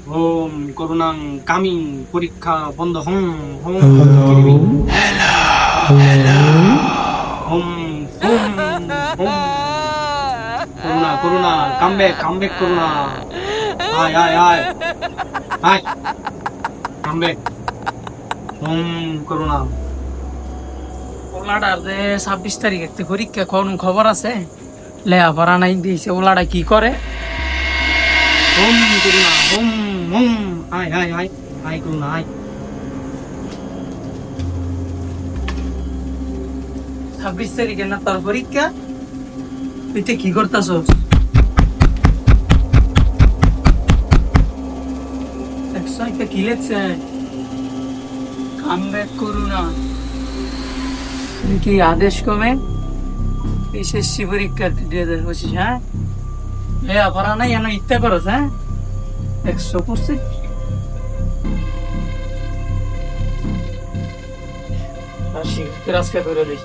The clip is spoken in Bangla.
ওম করুণাং কামিং পরীক্ষা বন্ধ হং হং Hello. হম হম হম করুণা করুণা কাম ব্যাক করুণা আয় আয় আয় আয় কাম ব্যাক হম করুণা ওলাটার যে 26 তারিখ একটা পরীক্ষা কোন খবর আছে লেখাপড়া নাই দিয়েছে ওলাটা কি করে হম করুণা হম হম আয় আয় আয় আয় করুণা আয় 26 তারিখে না তোর পরীক্ষা তুই তো কি করতেছ একশো একটা কি লেখছে কাম ব্যাক করু না তুই কি আদেশ কমে এসএসসি পরীক্ষা দিয়ে বসিস হ্যাঁ লেখাপড়া নাই এন ইচ্ছা করস হ্যাঁ 100% আজকে করে দিস